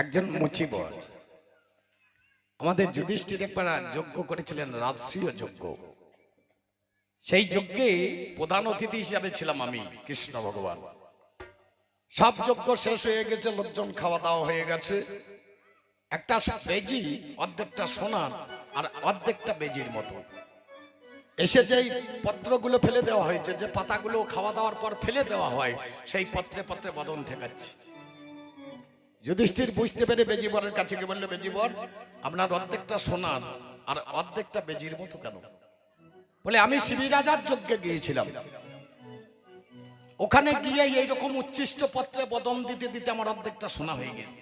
একজন মুচিবর আমাদের যুধিষ্ঠির একবার যজ্ঞ করেছিলেন, রাজসূয় যজ্ঞ। সেই যজ্ঞে প্রধান অতিথি হিসাবে ছিলাম আমি, কৃষ্ণ ভগবান। সব যজ্ঞ শেষ হয়ে গেছে, লোকজন খাওয়া দাওয়া হয়ে গেছে। একটা বেজি, অর্ধেকটা সোনার আর অর্ধেকটা বেজির মতো, এসে যেই পত্রগুলো ফেলে দেওয়া হয়েছে, যে পাতাগুলো খাওয়া দাওয়ার পর ফেলে দেওয়া হয়, সেই পত্রে পত্রে বদন ঠেকাচ্ছে। যুধিষ্ঠির বুঝতে পেরে বেজিবরের কাছে গিয়ে বললো, বেজিবর, আপনার অর্ধেকটা সোনার আর অর্ধেকটা বেজির মতো কেন? বলে, আমি শিবি রাজার যজ্ঞে গিয়েছিলাম, ওখানে গিয়ে এইরকম উচ্ছিষ্ট পত্রে বদন দিতে দিতে আমার অর্ধেকটা সোনা হয়ে গেছে।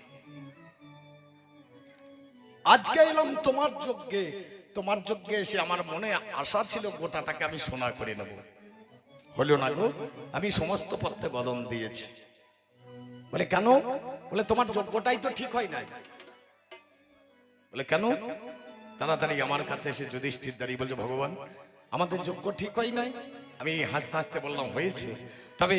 আজকে এলাম তোমার যজ্ঞে, তোমার যজ্ঞে এসে আমার মনে আশা ছিল গোটাটাকে আমি সোনা করে নেব। হলো না গো, আমি সমস্ত পত্রে বদন দিয়েছি। বলে, কেন? বলে, তোমার যজ্ঞটাই তো ঠিক হয় নাই। বলে, কেন? তাড়াতাড়ি আমার কাছে এসে যুধিষ্ঠির দাঁড়িয়ে বলছে, ভগবান, আমাদের যজ্ঞ ঠিক হয় নাই। আমি হাসতে হাসতে বললাম, হয়েছে, তবে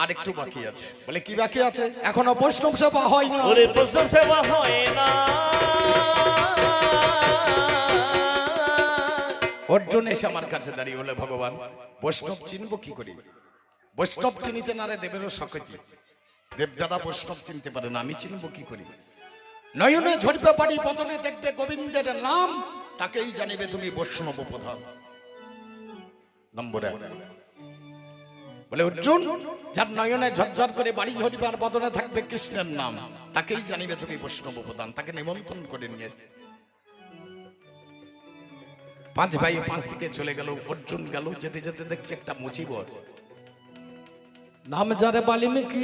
আর একটু বাকি আছে। বলে, কি বাকি আছে? এখনো বৈষ্ণব সেবা হয় না। বৈষ্ণব সেবা হয় না। অর্জুন এসে আমার কাছে দাঁড়িয়ে বলে, ভগবান, বৈষ্ণব চিনবো কি করে? বৈষ্ণব চিনিতে না রে দেবেরও সকতি, দেবদাদা বৈষ্ণব চিনতে পারে না, আমি চিনবো কি করি? নয়নে ঝরবে পারি, বদনে দেখবে গোবিন্দের নাম, তাকেই জানিবে তুমি বৈষ্ণব প্রধান। নম্বর 1। বলে, অর্জুন, যার নয়নে ঝরঝর করে বাড়ি ঝরবে আর বদনে থাকবে কৃষ্ণের নাম, তাকেই জানিবে তুমি বৈষ্ণব প্রধান। তাকে নিমন্ত্রণ করে নিয়ে 5 ভাই 5 দিকে চলে গেল। অর্জুন গেল, যেতে যেতে দেখছে একটা মুচিবর, নাম যারে বাল্মীকি।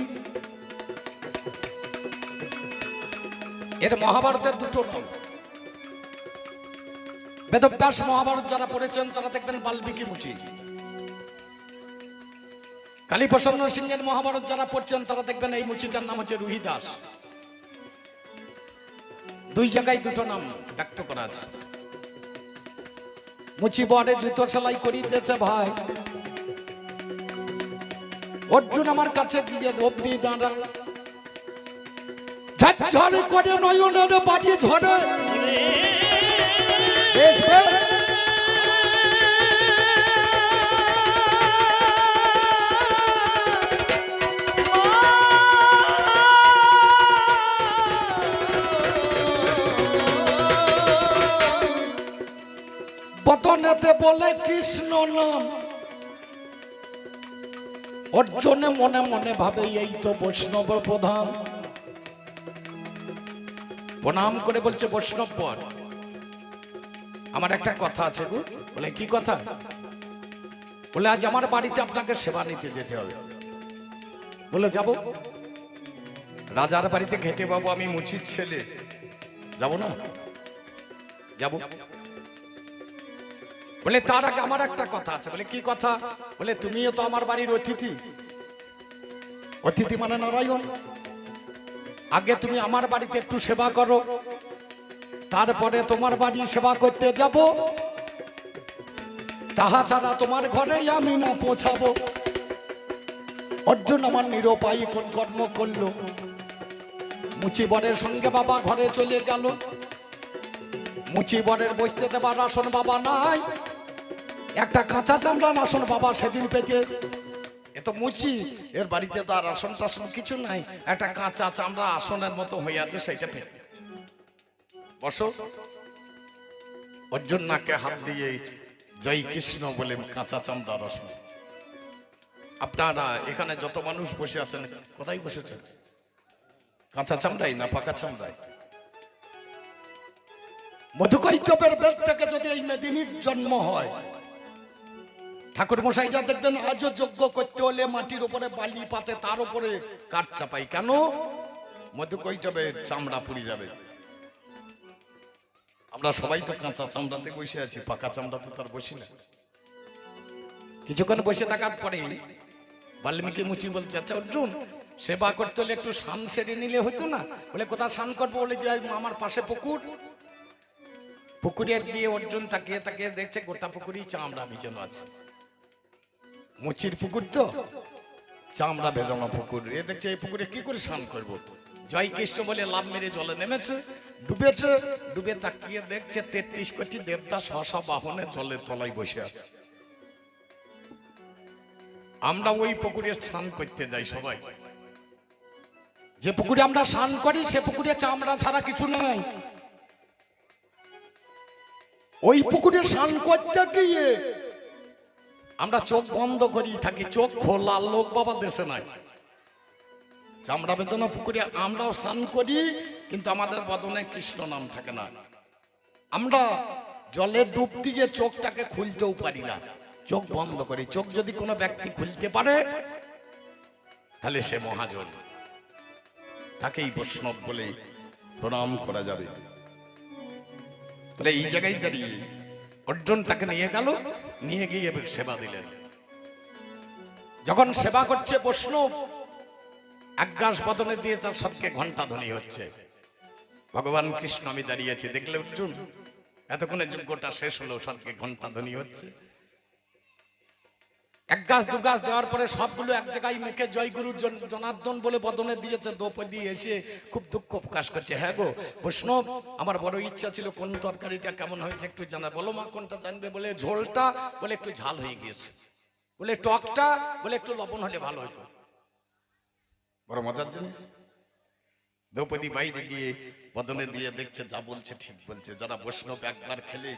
এর মহাভারতের দুটো নাম। বেদব্যাস মহাভারত যারা পড়েছেন তারা দেখবেন বাল্মীকি মুচি। কালীপ্রসন্ন সিংহের মহাভারত যারা পড়ছেন তারা দেখবেন এই মুচিটার নাম হচ্ছে রুহিদাস। 2 জায়গায় দুটো নাম ব্যক্ত করা আছে। মুচিবরে জুতো সেলাই করিতেছে ভাই। অর্জুন আমার কাছে গিয়ে অগ্নি দাঁড়া, ঝরঝর করে নয়নের বাড়ি ঝরে। বেশ বেশ, বদনেতে বলে কৃষ্ণ নাম। অর্জুনে মনে মনে ভাবে, এই তো বৈষ্ণব প্রধান। প্রণাম করে বলছে, বৈষ্ণব বর, আমার একটা কথা আছে গো। বলে, কি কথা? বলে, আজ আমার বাড়িতে আপনাকে সেবা নিতে যেতে হবে। বলে, যাব। রাজার বাড়িতে খেতে পাবো, আমি মুচির ছেলে, যাব না? যাব। বলে, তার আগে আমার একটা কথা আছে। বলে, কি কথা? বলে, তুমিও তো আমার বাড়ির অতিথি। অতিথি মানে নারায়ণ। আগে তুমি আমার বাড়িতে একটু সেবা করো, তারপরে তোমার বাড়ি সেবা করতে যাব। তাহা ছাড়া তোমার ঘরেই আমি না পৌঁছাবো। অর্জুন আমার নিরুপায় কোন কর্ম করলো। মুচিবরের সঙ্গে বাবা ঘরে চলে গেল। মুচিবরের বসতে দেবার আসন বাবা নাই, একটা কাঁচা চামড়ার আসন বাবা সেদিন পেতে। এত মুচি, এর বাড়িতে তো আর আসন টাসন কিছু নাই, একটা কাঁচা চামড়া আসনের মতো হয়ে আছে, সেইটা পেতে। বসো। অর্জুন নাকে হাত দিয়ে জয় কৃষ্ণ বলে কাঁচা চামড়ার আসন। আপনারা এখানে যত মানুষ বসে আছেন, কোথায় বসেছেন? কাঁচা চামড়াই না পাকা চামড়াই? মধুকৈটবের বেদ থেকে যদি এই মেদিনীর জন্ম হয়, ঠাকুর মশাইরা দেখবেন আজও যজ্ঞ করতে হলে মাটির উপরে বালি পাতে, তার উপরে কাঠ চাপাই। কেন? মধুকৈটবের চামড়া পুড়ে যাবে। আমরা সবাই তো কাঁচা চামড়াতে বসে আছি, পাকা চামড়াতে তার বসি না। কিছুক্ষণ বসে থাকার পরে বাল্মীকি মুচি বলছে, আচ্ছা অর্জুন, সেবা করতে হলে একটু স্নান সেরে নিলে হতো না? বলে, কোথায় স্নান করবো? বলে, যে আমার পাশে পুকুর। পুকুরে গিয়ে অর্জুন তাকিয়ে তাকিয়ে দেখছে গোটা পুকুরেই চামড়া বিছানো আছে। মুচির পুকুর তো, চামড়া ভেজানো পুকুর। এ দেখছে এই পুকুরে কি করে স্নান করবো? জয় কৃষ্ণ বলে লাভ মেরে জলে নেমেছে, ডুবেছে, ডুবে তাকিয়ে দেখছে 33 কোটি দেবদাস হসা বাহনে জলের তলায় বসে আছে। আমরা ওই পুকুরে স্নান করতে যাই সবাই, যে পুকুরে আমরা স্নান করি সে পুকুরে চামড়া ছাড়া কিছু নেই। ওই পুকুরে স্নান করতে গিয়ে আমরা চোখ বন্ধ করি থাকি, চোখ খোলা লোক বাবা দেশে নাই। চামড়া বেচানো পুকুরে আমরাও স্নান করি, কিন্তু আমাদের বদনে কৃষ্ণ নাম থাকে না। আমরা জলে ডুব দিয়ে চোখটাকে খুলতেও পারি না, চোখ বন্ধ করি। চোখ যদি কোনো ব্যক্তি খুলতে পারে তাহলে সে মহাজন, তাকেই বৈষ্ণব বলে প্রণাম করা যাবে। তাহলে এই জায়গায় দাঁড়িয়ে অর্জুন তাকে নিয়ে গেল, নিয়ে গিয়ে সেবা দিলেন। যখন সেবা করছে বৈষ্ণব এক গাছ বদনে দিয়ে তার সবকে ঘন্টা ধ্বনি হচ্ছে। ভগবান কৃষ্ণ আমি দাঁড়িয়েছি, দেখলে অর্জুন এতক্ষণে যজ্ঞটা শেষ হলো, সবকে ঘন্টা ধ্বনি হচ্ছে। এক গাছ দু গাছ দেওয়ার পরে সবগুলো এক জায়গায় মেখে জয়গুরু জনার্দন বলে বদনে দিয়েছে। দ্রৌপদী এসে খুব দুঃখ প্রকাশ করছে, হ্যাঁ গো বৈষ্ণব, আমার বড় ইচ্ছা ছিল কোন তরকারিটা কেমন হয়েছে একটু জানা, বলো মা কোনটা জানবে। বলে ঝোলটা বলে একটু ঝাল হয়ে গিয়েছে, বলে টকটা বলে একটু লবণ হলে ভালো হতো। বড় মজার জিনিস। দ্রৌপদী বাইরে গিয়ে বদনে দিয়ে দেখছে যা বলছে ঠিক বলছে। যারা বৈষ্ণব একবার খেলে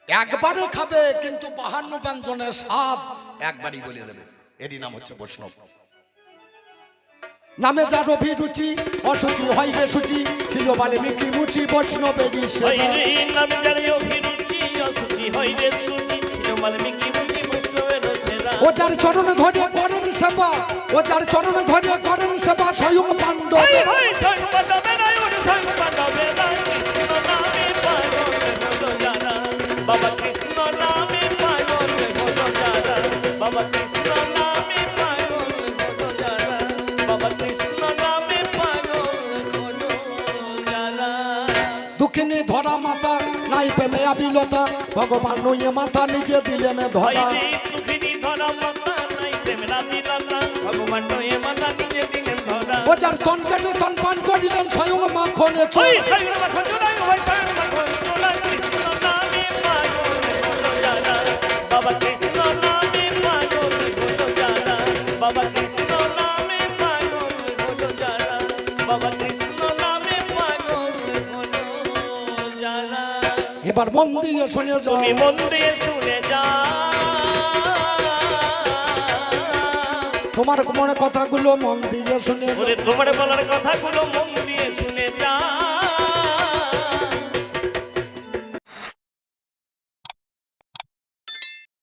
একবারে খাবে, কিন্তু 52 ব্যঞ্জনের স্বাদ একবারই বলে দেবে, এরই নাম হচ্ছে বৈষ্ণব। নামে যার অভিরুচি অসুচি হইবে সুচি, ছিল বাল্মীকি মুচি বৈষ্ণবেরই সেবা। নামে যার অভিরুচি অসুচি হইবে সুচি, ছিল বাল্মীকি মুচি বৈষ্ণবের সেবা। ও যার চরণ ধরে করেন সেবা, ও যার চরণ ধরে করেন সেবা, স্বয়ং পাণ্ডব। বাবা কৃষ্ণ নামে পাগল হলো যারা, বাবা কৃষ্ণ নামে পাগল হলো যারা, বাবা কৃষ্ণ নামে পাগল হলো যারা। দুঃখিনী ধরা মাতা নাই প্রেমে আবিলতা, ভগবান নইয়ে মাথা নিজে দিলেন ধরা। দুঃখিনী ধরা মাতা নাই প্রেমে আবিলতা, ভগবান নইয়ে মাথা নিজে দিলেন ধরা। ও যার স্তন কেটে স্তন পান করিলেন, স্বয়ং মাখনে চোখ। বাবা কৃষ্ণ নামে পাগল হলো যারা, বাবা কৃষ্ণ নামে পাগল হলো যারা, বাবা কৃষ্ণ নামে পাগল হলো যারা। এবার মন দিয়ে শুনে যাও, তুমি মন দিয়ে শুনে যাও, তোমার মনে কথাগুলো মন দিয়ে শুনে যাও। তোমার বলার কথাগুলো মন দিয়ে